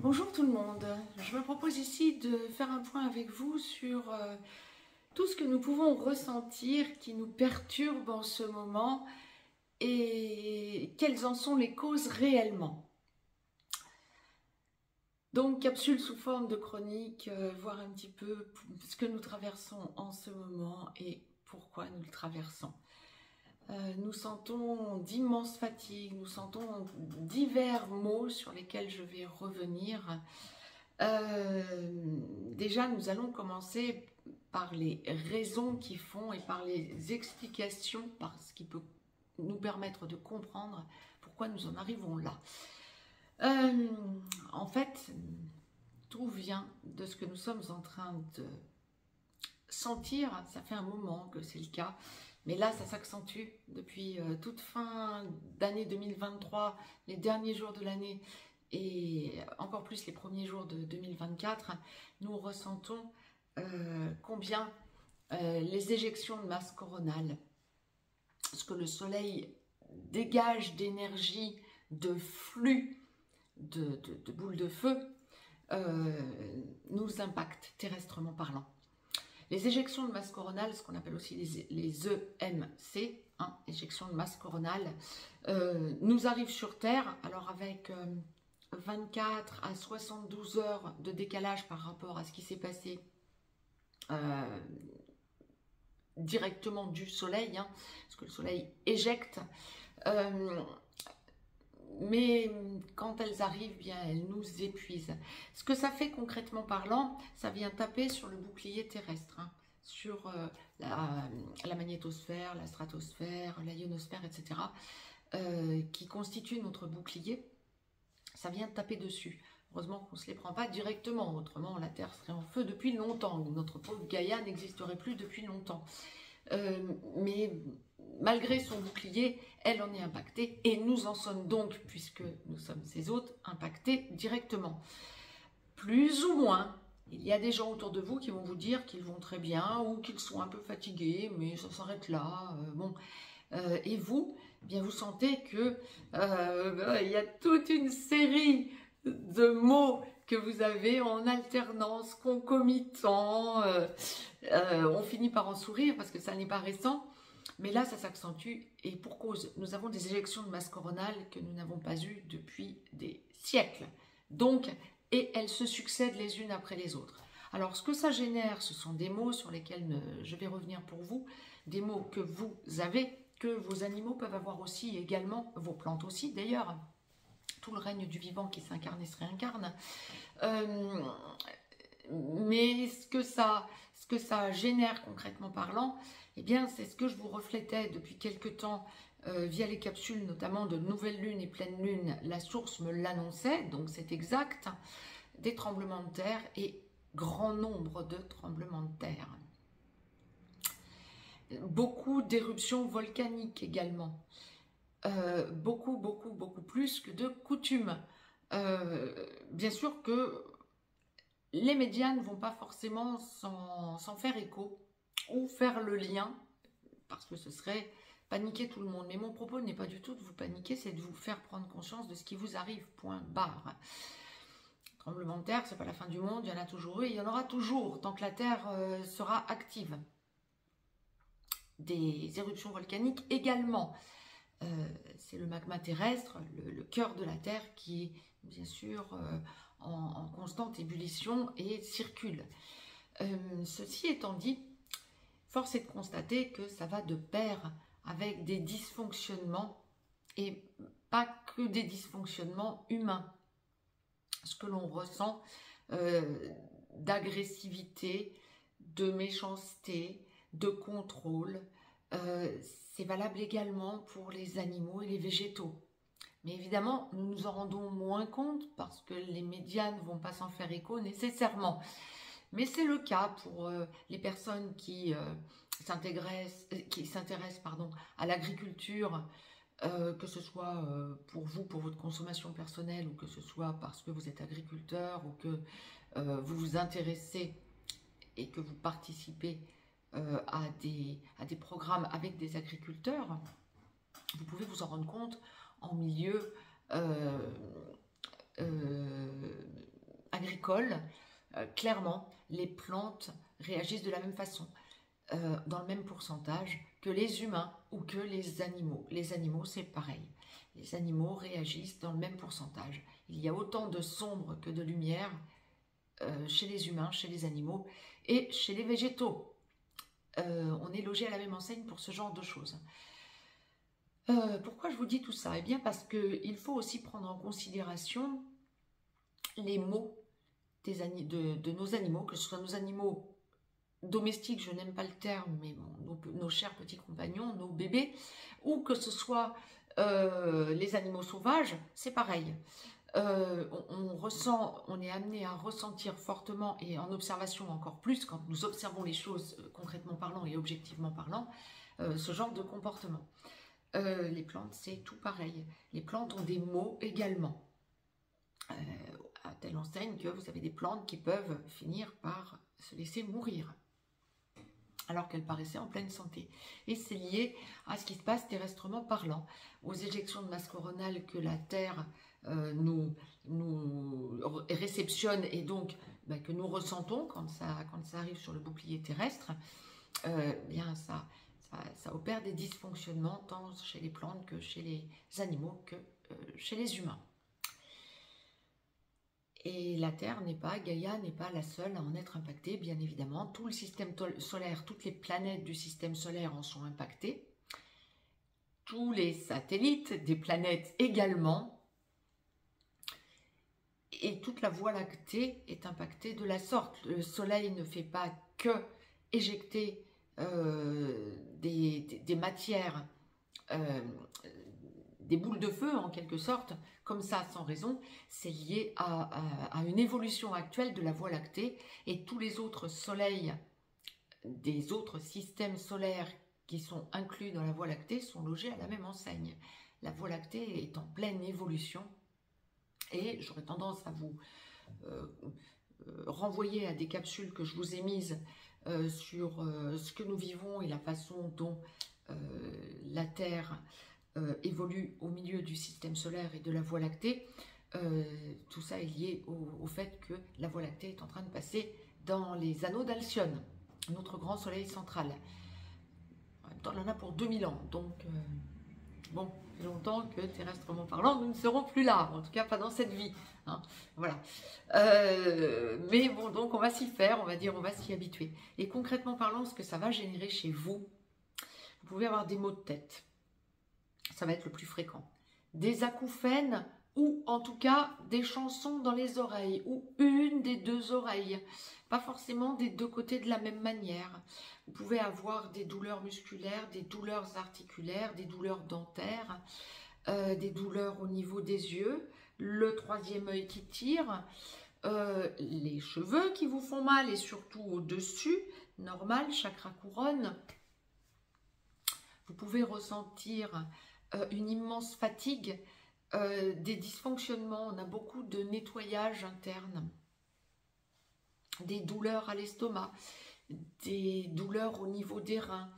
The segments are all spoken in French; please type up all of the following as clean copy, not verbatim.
Bonjour tout le monde, je me propose ici de faire un point avec vous sur tout ce que nous pouvons ressentir qui nous perturbe en ce moment et quelles en sont les causes réellement. Donc capsule sous forme de chronique, voir un petit peu ce que nous traversons en ce moment et pourquoi nous le traversons. Nous sentons d'immenses fatigues, nous sentons divers maux sur lesquels je vais revenir. Déjà, nous allons commencer par les raisons qui font et par les explications, par ce qui peut nous permettre de comprendre pourquoi nous en arrivons là. En fait, tout vient de ce que nous sommes en train de sentir. Ça fait un moment que c'est le cas, mais là, ça s'accentue depuis toute fin d'année 2023, les derniers jours de l'année, et encore plus les premiers jours de 2024, nous ressentons combien les éjections de masse coronale, ce que le soleil dégage d'énergie, de flux, de boules de feu, nous impactent terrestrement parlant. Les éjections de masse coronale, ce qu'on appelle aussi les EMC, hein, éjections de masse coronale, nous arrivent sur Terre, alors avec 24 à 72 heures de décalage par rapport à ce qui s'est passé directement du soleil, hein, parce que le soleil éjecte, mais quand elles arrivent, bien, elles nous épuisent. Ce que ça fait concrètement parlant, ça vient taper sur le bouclier terrestre, hein, sur la magnétosphère, la stratosphère, la ionosphère, etc., qui constituent notre bouclier. Ça vient taper dessus. Heureusement qu'on ne se les prend pas directement, autrement la Terre serait en feu depuis longtemps. Notre pauvre Gaïa n'existerait plus depuis longtemps. Mais malgré son bouclier, elle en est impactée et nous en sommes donc, puisque nous sommes ses hôtes, impactés directement. Plus ou moins, il y a des gens autour de vous qui vont vous dire qu'ils vont très bien ou qu'ils sont un peu fatigués, mais ça s'arrête là. Et vous, eh bien vous sentez que il y a toute une série de mots que vous avez en alternance, concomitants. On finit par en sourire parce que ça n'est pas récent, mais là ça s'accentue et pour cause. Nous avons des éjections de masse coronale que nous n'avons pas eues depuis des siècles. Donc, et elles se succèdent les unes après les autres. Alors ce que ça génère, ce sont des mots sur lesquels je vais revenir pour vous, des mots que vous avez, que vos animaux peuvent avoir aussi également, vos plantes aussi d'ailleurs, tout le règne du vivant qui s'incarne et se réincarne. Mais ce que ça génère concrètement parlant, eh bien c'est ce que je vous reflétais depuis quelque temps via les capsules notamment de nouvelle lune et pleine lune. La source me l'annonçait, donc c'est exact, des tremblements de terre et grand nombre de tremblements de terre. Beaucoup d'éruptions volcaniques également. Beaucoup plus que de coutume. Bien sûr que les médias ne vont pas forcément s'en faire écho ou faire le lien, parce que ce serait paniquer tout le monde. Mais mon propos n'est pas du tout de vous paniquer, c'est de vous faire prendre conscience de ce qui vous arrive, point barre. Tremblement de terre, c'est pas la fin du monde, il y en a toujours eu, et il y en aura toujours, tant que la Terre sera active. Des éruptions volcaniques également. C'est le magma terrestre, le cœur de la Terre qui est bien sûr en constante ébullition et circule. Ceci étant dit, force est de constater que ça va de pair avec des dysfonctionnements et pas que des dysfonctionnements humains. Ce que l'on ressent d'agressivité, de méchanceté, de contrôle, c'est valable également pour les animaux et les végétaux. Mais évidemment, nous nous en rendons moins compte parce que les médias ne vont pas s'en faire écho nécessairement. Mais c'est le cas pour les personnes qui s'intéressent à l'agriculture, que ce soit pour vous, pour votre consommation personnelle, ou que ce soit parce que vous êtes agriculteur, ou que vous vous intéressez et que vous participez à des programmes avec des agriculteurs, vous pouvez vous en rendre compte en milieu alcool, clairement, les plantes réagissent de la même façon, dans le même pourcentage que les humains ou que les animaux. Les animaux, c'est pareil. Les animaux réagissent dans le même pourcentage. Il y a autant de sombre que de lumière chez les humains, chez les animaux et chez les végétaux. On est logé à la même enseigne pour ce genre de choses. Pourquoi je vous dis tout ça? Eh bien parce qu'il faut aussi prendre en considération les maux de nos animaux, que ce soit nos animaux domestiques, je n'aime pas le terme, mais bon, nos chers petits compagnons, nos bébés, ou que ce soit les animaux sauvages, c'est pareil. On est amené à ressentir fortement, et en observation encore plus, quand nous observons les choses concrètement parlant et objectivement parlant, ce genre de comportement. Les plantes, c'est tout pareil. Les plantes ont des maux également. À telle enseigne que vous avez des plantes qui peuvent finir par se laisser mourir, alors qu'elles paraissaient en pleine santé. Et c'est lié à ce qui se passe terrestrement parlant, aux éjections de masse coronale que la Terre nous réceptionne et donc que nous ressentons quand ça arrive sur le bouclier terrestre. Bien ça opère des dysfonctionnements tant chez les plantes que chez les animaux que chez les humains. Et la Terre Gaïa n'est pas la seule à en être impactée, bien évidemment. Tout le système solaire, toutes les planètes du système solaire en sont impactées. Tous les satellites des planètes également. Et toute la Voie lactée est impactée de la sorte. Le Soleil ne fait pas que éjecter des matières, des boules de feu en quelque sorte, comme ça sans raison. C'est lié à une évolution actuelle de la Voie lactée, et tous les autres soleils des autres systèmes solaires qui sont inclus dans la Voie lactée sont logés à la même enseigne. La Voie lactée est en pleine évolution, et j'aurais tendance à vous renvoyer à des capsules que je vous ai mises sur ce que nous vivons et la façon dont la Terre évolue au milieu du système solaire et de la Voie lactée. Tout ça est lié au fait que la Voie lactée est en train de passer dans les anneaux d'Alcyone, notre grand soleil central. En même temps, on en a pour 2000 ans, donc bon, ça fait longtemps que terrestrement parlant, nous ne serons plus là, en tout cas pas dans cette vie. Hein, voilà. Mais bon, donc on va s'y faire, on va dire, on va s'y habituer. Et concrètement parlant, ce que ça va générer chez vous, vous pouvez avoir des maux de tête. Ça va être le plus fréquent. Des acouphènes ou en tout cas des chansons dans les oreilles ou une des deux oreilles. Pas forcément des deux côtés de la même manière. Vous pouvez avoir des douleurs musculaires, des douleurs articulaires, des douleurs dentaires, des douleurs au niveau des yeux, le troisième œil qui tire, les cheveux qui vous font mal et surtout au-dessus, normal, chakra couronne. Vous pouvez ressentir une immense fatigue, des dysfonctionnements, on a beaucoup de nettoyage interne, des douleurs à l'estomac, des douleurs au niveau des reins,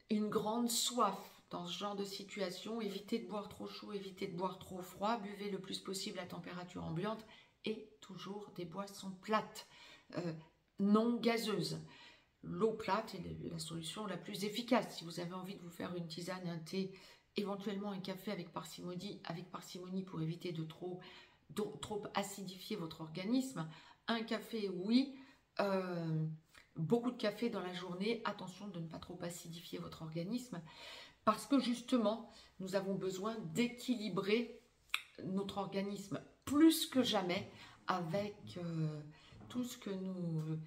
une grande soif. Dans ce genre de situation, évitez de boire trop chaud, évitez de boire trop froid, buvez le plus possible à température ambiante et toujours des boissons plates, non gazeuses. L'eau plate est la solution la plus efficace. Si vous avez envie de vous faire une tisane, un thé, éventuellement un café avec parcimonie pour éviter de trop acidifier votre organisme. Un café, oui. Beaucoup de café dans la journée. Attention de ne pas trop acidifier votre organisme. Parce que justement, nous avons besoin d'équilibrer notre organisme plus que jamais avec tout ce que nous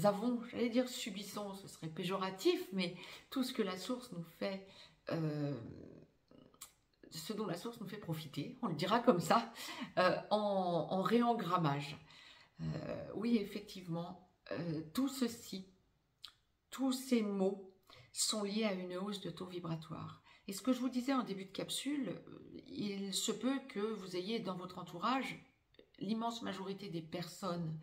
avons, j'allais dire subissons, ce serait péjoratif, mais tout ce que la source nous fait, ce dont la source nous fait profiter, on le dira comme ça, en réengrammage. Oui, effectivement, tout ceci, tous ces mots sont liés à une hausse de taux vibratoire. Et ce que je vous disais en début de capsule, il se peut que vous ayez dans votre entourage l'immense majorité des personnes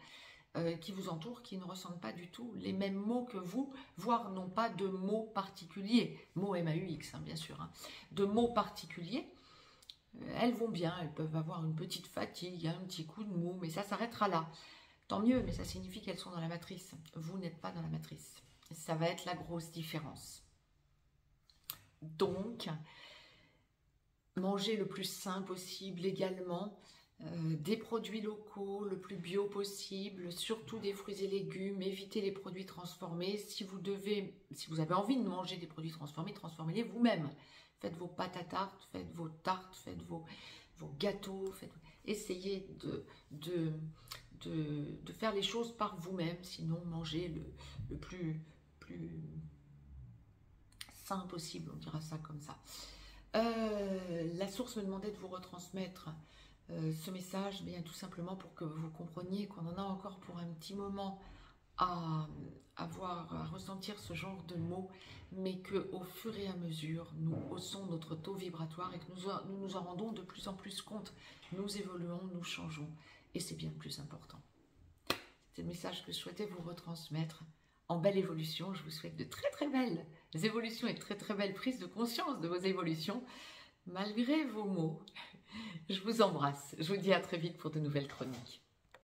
qui vous entourent, qui ne ressentent pas du tout les mêmes mots que vous, voire non pas de mots particuliers, mots MAUX hein, bien sûr, hein, de mots particuliers. Elles vont bien, elles peuvent avoir une petite fatigue, un petit coup de mou, mais ça s'arrêtera là. Tant mieux, mais ça signifie qu'elles sont dans la matrice. Vous n'êtes pas dans la matrice. Ça va être la grosse différence. Donc, mangez le plus sain possible également. Des produits locaux, le plus bio possible, surtout des fruits et légumes, évitez les produits transformés. Si vous avez envie de manger des produits transformés, transformez-les vous-même. Faites vos pâtes à tarte, faites vos tartes, faites vos gâteaux, essayez de faire les choses par vous-même, sinon mangez le plus sain possible, on dira ça comme ça. La source me demandait de vous retransmettre ce message, bien tout simplement pour que vous compreniez qu'on en a encore pour un petit moment à ressentir ce genre de mots, mais qu'au fur et à mesure, nous haussons notre taux vibratoire et que nous nous en rendons de plus en plus compte. Nous évoluons, nous changeons, et c'est bien le plus important. C'est le message que je souhaitais vous retransmettre. En belle évolution, je vous souhaite de très très belles évolutions et de très très belles prises de conscience de vos évolutions, malgré vos mots. Je vous embrasse. Je vous dis à très vite pour de nouvelles chroniques.